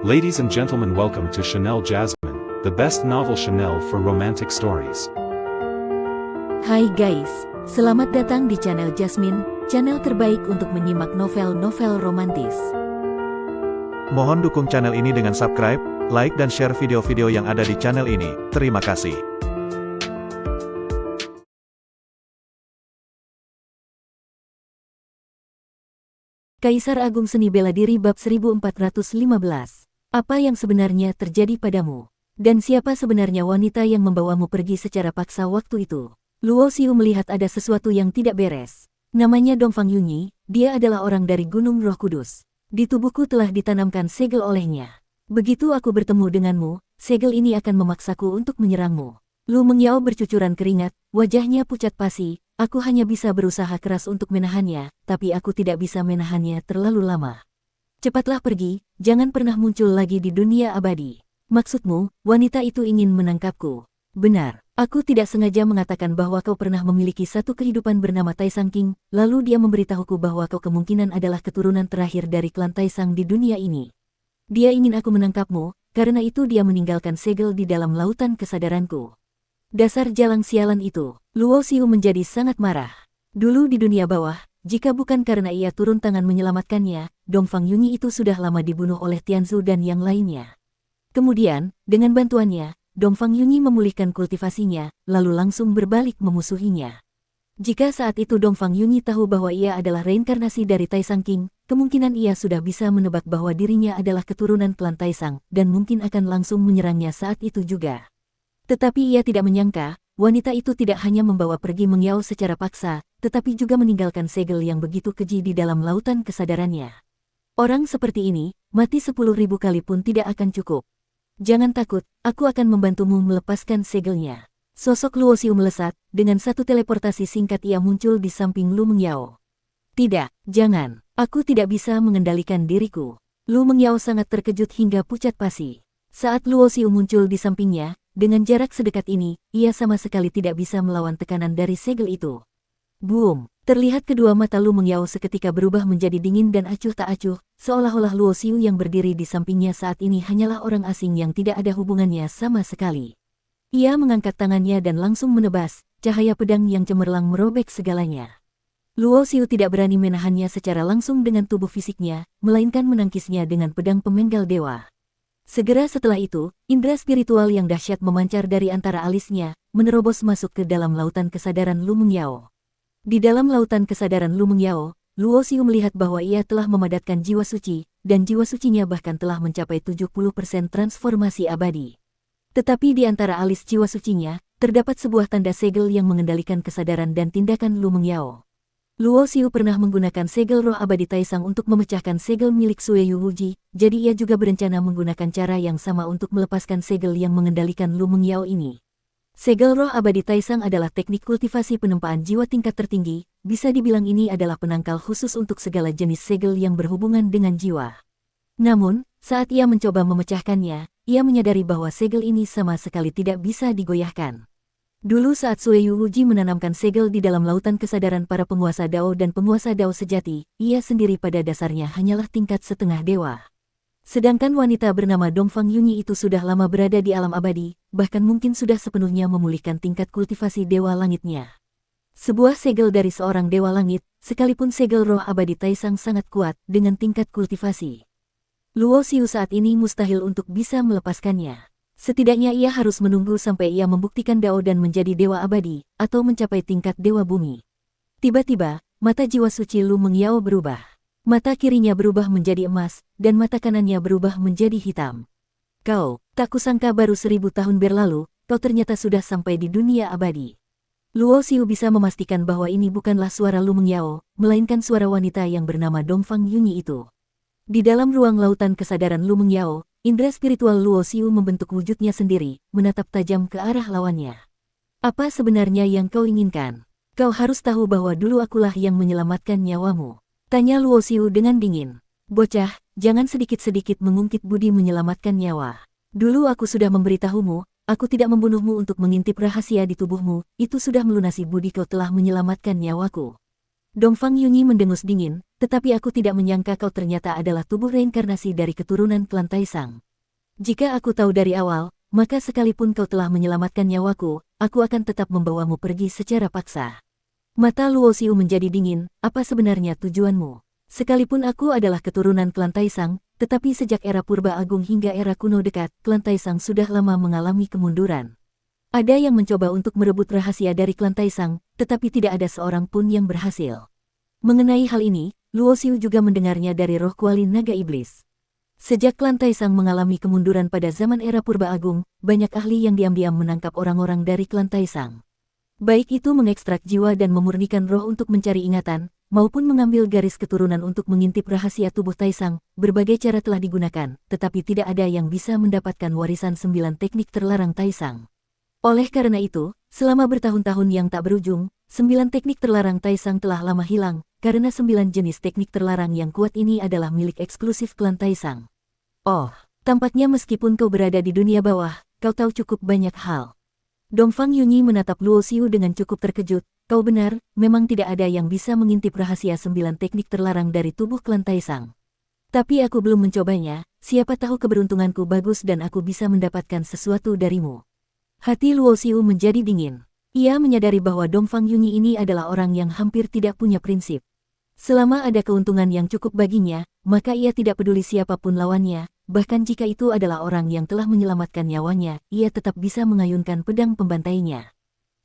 Ladies and gentlemen, welcome to Chanel Jasmine, the best novel Chanel for romantic stories. Hai guys, selamat datang di channel Jasmine, channel terbaik untuk menyimak novel-novel romantis. Mohon dukung channel ini dengan subscribe, like dan share video-video yang ada di channel ini. Terima kasih. Kaisar Agung Seni Bela Diri bab 1415. Apa yang sebenarnya terjadi padamu? Dan siapa sebenarnya wanita yang membawamu pergi secara paksa waktu itu? Luo Xiu melihat ada sesuatu yang tidak beres. Namanya Dongfang Yunyi, dia adalah orang dari Gunung Roh Kudus. Di tubuhku telah ditanamkan segel olehnya. Begitu aku bertemu denganmu, segel ini akan memaksaku untuk menyerangmu. Lu Mengyao bercucuran keringat, wajahnya pucat pasi. Aku hanya bisa berusaha keras untuk menahannya, tapi aku tidak bisa menahannya terlalu lama. Cepatlah pergi, jangan pernah muncul lagi di dunia abadi. Maksudmu, wanita itu ingin menangkapku? Benar, aku tidak sengaja mengatakan bahwa kau pernah memiliki satu kehidupan bernama Taisang King, lalu dia memberitahuku bahwa kau kemungkinan adalah keturunan terakhir dari klan Taisang di dunia ini. Dia ingin aku menangkapmu, karena itu dia meninggalkan segel di dalam lautan kesadaranku. Dasar jalang sialan itu. Luo Xiu menjadi sangat marah. Dulu di dunia bawah, jika bukan karena ia turun tangan menyelamatkannya, Dongfang Yunyi itu sudah lama dibunuh oleh Tianzu dan yang lainnya. Kemudian, dengan bantuannya, Dongfang Yunyi memulihkan kultivasinya, lalu langsung berbalik memusuhinya. Jika saat itu Dongfang Yunyi tahu bahwa ia adalah reinkarnasi dari Taisang King, kemungkinan ia sudah bisa menebak bahwa dirinya adalah keturunan klan Taisang, dan mungkin akan langsung menyerangnya saat itu juga. Tetapi ia tidak menyangka, wanita itu tidak hanya membawa pergi Mengyao secara paksa, tetapi juga meninggalkan segel yang begitu keji di dalam lautan kesadarannya. Orang seperti ini, mati 10.000 kali pun tidak akan cukup. Jangan takut, aku akan membantumu melepaskan segelnya. Sosok Luo Xiu melesat, dengan satu teleportasi singkat ia muncul di samping Lu Mengyao. Tidak, jangan, aku tidak bisa mengendalikan diriku. Lu Mengyao sangat terkejut hingga pucat pasi. Saat Luo Xiu muncul di sampingnya, dengan jarak sedekat ini, ia sama sekali tidak bisa melawan tekanan dari segel itu. Boom! Terlihat kedua mata Lu Mengyao seketika berubah menjadi dingin dan acuh tak acuh, seolah-olah Luo Xiu yang berdiri di sampingnya saat ini hanyalah orang asing yang tidak ada hubungannya sama sekali. Ia mengangkat tangannya dan langsung menebas, cahaya pedang yang cemerlang merobek segalanya. Luo Xiu tidak berani menahannya secara langsung dengan tubuh fisiknya, melainkan menangkisnya dengan pedang pemenggal dewa. Segera setelah itu, indera spiritual yang dahsyat memancar dari antara alisnya, menerobos masuk ke dalam lautan kesadaran Lu Mengyao. Di dalam lautan kesadaran Lu Mengyao, Luo Xiu melihat bahwa ia telah memadatkan jiwa suci, dan jiwa sucinya bahkan telah mencapai 70% transformasi abadi. Tetapi di antara alis jiwa sucinya, terdapat sebuah tanda segel yang mengendalikan kesadaran dan tindakan Lu Mengyao. Luo Xiu pernah menggunakan segel roh abadi Taisang untuk memecahkan segel milik Sue Yu Wuji, jadi ia juga berencana menggunakan cara yang sama untuk melepaskan segel yang mengendalikan Lu Mengyao ini. Segel roh abadi Taisang adalah teknik kultivasi penempaan jiwa tingkat tertinggi, bisa dibilang ini adalah penangkal khusus untuk segala jenis segel yang berhubungan dengan jiwa. Namun, saat ia mencoba memecahkannya, ia menyadari bahwa segel ini sama sekali tidak bisa digoyahkan. Dulu saat Sue Yu Wuji menanamkan segel di dalam lautan kesadaran para penguasa Dao dan penguasa Dao sejati, ia sendiri pada dasarnya hanyalah tingkat setengah dewa. Sedangkan wanita bernama Dongfang Yunyi itu sudah lama berada di alam abadi, bahkan mungkin sudah sepenuhnya memulihkan tingkat kultivasi dewa langitnya. Sebuah segel dari seorang dewa langit, sekalipun segel roh abadi Taisang sangat kuat dengan tingkat kultivasi. Luo Xiu saat ini mustahil untuk bisa melepaskannya. Setidaknya ia harus menunggu sampai ia membuktikan Dao dan menjadi dewa abadi, atau mencapai tingkat dewa bumi. Tiba-tiba, mata jiwa suci Lu Mengyao berubah. Mata kirinya berubah menjadi emas, dan mata kanannya berubah menjadi hitam. Kau, tak kusangka baru 1000 tahun berlalu, kau ternyata sudah sampai di dunia abadi. Luo Xiu bisa memastikan bahwa ini bukanlah suara Lu Mengyao, melainkan suara wanita yang bernama Dongfang Yunyi itu. Di dalam ruang lautan kesadaran Lu Mengyao, indera spiritual Luo Xiu membentuk wujudnya sendiri, menatap tajam ke arah lawannya. Apa sebenarnya yang kau inginkan? Kau harus tahu bahwa dulu akulah yang menyelamatkan nyawamu. Tanya Luo Xiu dengan dingin. Bocah, jangan sedikit-sedikit mengungkit budi menyelamatkan nyawa. Dulu aku sudah memberitahumu, aku tidak membunuhmu untuk mengintip rahasia di tubuhmu, itu sudah melunasi budi kau telah menyelamatkan nyawaku. Dongfang Yunyi mendengus dingin, tetapi aku tidak menyangka kau ternyata adalah tubuh reinkarnasi dari keturunan klan Taisang. Jika aku tahu dari awal, maka sekalipun kau telah menyelamatkan nyawaku, aku akan tetap membawamu pergi secara paksa. Mata Luo Xiu menjadi dingin, apa sebenarnya tujuanmu? Sekalipun aku adalah keturunan klan Taisang, tetapi sejak era Purba Agung hingga era kuno dekat, klan Taisang sudah lama mengalami kemunduran. Ada yang mencoba untuk merebut rahasia dari klan Taisang, tetapi tidak ada seorang pun yang berhasil. Mengenai hal ini, Luo Xiu juga mendengarnya dari roh kuali naga iblis. Sejak klan Taisang mengalami kemunduran pada zaman era Purba Agung, banyak ahli yang diam-diam menangkap orang-orang dari klan Taisang. Baik itu mengekstrak jiwa dan memurnikan roh untuk mencari ingatan, maupun mengambil garis keturunan untuk mengintip rahasia tubuh Taisang, berbagai cara telah digunakan, tetapi tidak ada yang bisa mendapatkan warisan 9 teknik terlarang Taisang. Oleh karena itu, selama bertahun-tahun yang tak berujung, 9 teknik terlarang Taisang telah lama hilang, karena 9 jenis teknik terlarang yang kuat ini adalah milik eksklusif klan Taisang. Oh, tampaknya meskipun kau berada di dunia bawah, kau tahu cukup banyak hal. Dongfang Yunyi menatap Luo Xiu dengan cukup terkejut. Kau benar, memang tidak ada yang bisa mengintip rahasia 9 teknik terlarang dari tubuh klan Taisang. Tapi aku belum mencobanya, siapa tahu keberuntunganku bagus dan aku bisa mendapatkan sesuatu darimu. Hati Luo Xiu menjadi dingin. Ia menyadari bahwa Dongfang Yunyi ini adalah orang yang hampir tidak punya prinsip. Selama ada keuntungan yang cukup baginya, maka ia tidak peduli siapapun lawannya, bahkan jika itu adalah orang yang telah menyelamatkan nyawanya, ia tetap bisa mengayunkan pedang pembantainya.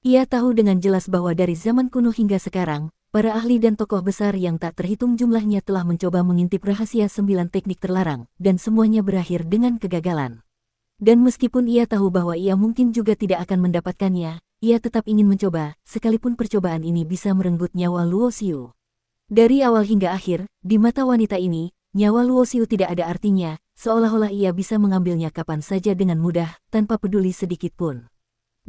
Ia tahu dengan jelas bahwa dari zaman kuno hingga sekarang, para ahli dan tokoh besar yang tak terhitung jumlahnya telah mencoba mengintip rahasia 9 teknik terlarang, dan semuanya berakhir dengan kegagalan. Dan meskipun ia tahu bahwa ia mungkin juga tidak akan mendapatkannya, ia tetap ingin mencoba, sekalipun percobaan ini bisa merenggut nyawa Luo Xiu. Dari awal hingga akhir, di mata wanita ini, nyawa Luo Xiu tidak ada artinya, seolah-olah ia bisa mengambilnya kapan saja dengan mudah, tanpa peduli sedikit pun.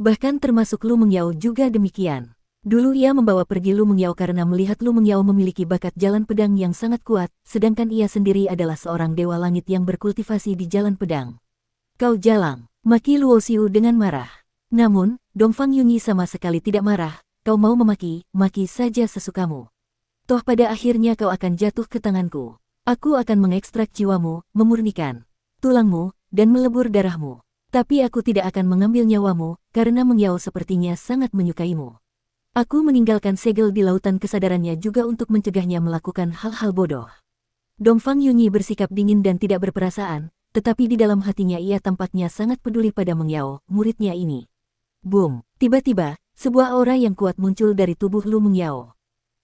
Bahkan termasuk Lu Mengyao juga demikian. Dulu ia membawa pergi Lu Mengyao karena melihat Lu Mengyao memiliki bakat jalan pedang yang sangat kuat, sedangkan ia sendiri adalah seorang dewa langit yang berkultivasi di jalan pedang. Kau jalang, maki Luo Xiu dengan marah. Namun, Dongfang Yunyi sama sekali tidak marah, kau mau memaki, maki saja sesukamu. Toh pada akhirnya kau akan jatuh ke tanganku. Aku akan mengekstrak jiwamu, memurnikan tulangmu, dan melebur darahmu. Tapi aku tidak akan mengambil nyawamu, karena Mengyao sepertinya sangat menyukaimu. Aku meninggalkan segel di lautan kesadarannya juga untuk mencegahnya melakukan hal-hal bodoh. Dongfang Yunyi bersikap dingin dan tidak berperasaan, tetapi di dalam hatinya ia tampaknya sangat peduli pada Mengyao, muridnya ini. Boom! Tiba-tiba, sebuah aura yang kuat muncul dari tubuh Lu Mengyao.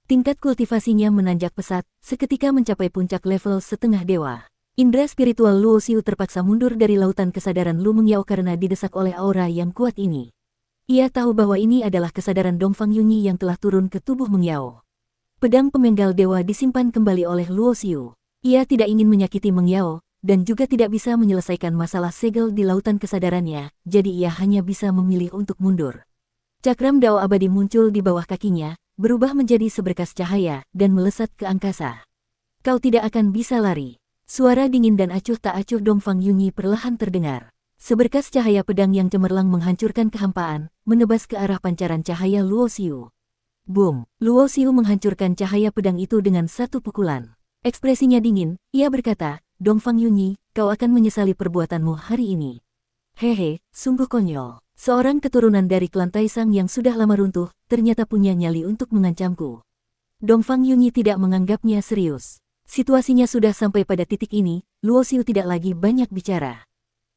Tingkat kultivasinya menanjak pesat, seketika mencapai puncak level setengah dewa. Indra spiritual Luo Xiu terpaksa mundur dari lautan kesadaran Lu Mengyao karena didesak oleh aura yang kuat ini. Ia tahu bahwa ini adalah kesadaran Dongfang Yunyi yang telah turun ke tubuh Mengyao. Pedang pemenggal dewa disimpan kembali oleh Luo Xiu. Ia tidak ingin menyakiti Mengyao, dan juga tidak bisa menyelesaikan masalah segel di lautan kesadarannya, jadi ia hanya bisa memilih untuk mundur. Cakram Dao abadi muncul di bawah kakinya, berubah menjadi seberkas cahaya, dan melesat ke angkasa. Kau tidak akan bisa lari. Suara dingin dan acuh tak acuh Dongfang Yunyi perlahan terdengar. Seberkas cahaya pedang yang cemerlang menghancurkan kehampaan, menebas ke arah pancaran cahaya Luo Xiu. Boom! Luo Xiu menghancurkan cahaya pedang itu dengan satu pukulan. Ekspresinya dingin, ia berkata, Dongfang Yunyi, kau akan menyesali perbuatanmu hari ini. Hehe, sungguh konyol. Seorang keturunan dari klan Taisang yang sudah lama runtuh, ternyata punya nyali untuk mengancamku. Dongfang Yunyi tidak menganggapnya serius. Situasinya sudah sampai pada titik ini, Luo Xiu tidak lagi banyak bicara.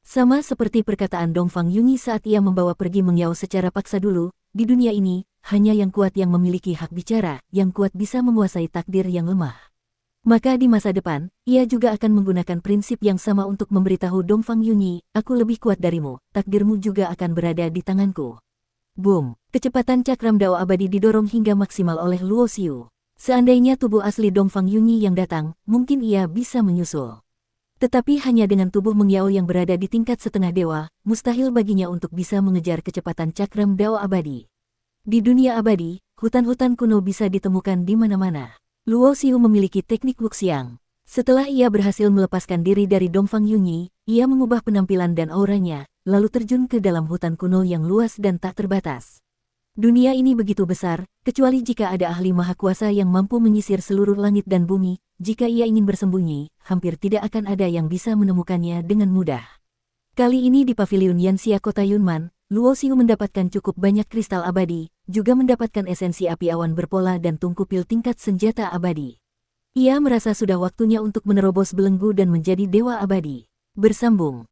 Sama seperti perkataan Dongfang Yunyi saat ia membawa pergi Mengyao secara paksa dulu, di dunia ini, hanya yang kuat yang memiliki hak bicara, yang kuat bisa menguasai takdir yang lemah. Maka di masa depan, ia juga akan menggunakan prinsip yang sama untuk memberitahu Dongfang Yunyi, aku lebih kuat darimu, takdirmu juga akan berada di tanganku. Boom! Kecepatan cakram Dao abadi didorong hingga maksimal oleh Luo Xiu. Seandainya tubuh asli Dongfang Yunyi yang datang, mungkin ia bisa menyusul. Tetapi hanya dengan tubuh Mengyao yang berada di tingkat setengah dewa, mustahil baginya untuk bisa mengejar kecepatan cakram Dao abadi. Di dunia abadi, hutan-hutan kuno bisa ditemukan di mana-mana. Luo Xiu memiliki teknik Wuxiang. Setelah ia berhasil melepaskan diri dari Dongfang Yunyi, ia mengubah penampilan dan auranya, lalu terjun ke dalam hutan kuno yang luas dan tak terbatas. Dunia ini begitu besar, kecuali jika ada ahli maha kuasa yang mampu menyisir seluruh langit dan bumi, jika ia ingin bersembunyi, hampir tidak akan ada yang bisa menemukannya dengan mudah. Kali ini di Paviliun Yanxia Kota Yunman, Luo Xiu mendapatkan cukup banyak kristal abadi, juga mendapatkan esensi api awan berpola dan tungku pil tingkat senjata abadi. Ia merasa sudah waktunya untuk menerobos belenggu dan menjadi dewa abadi. Bersambung.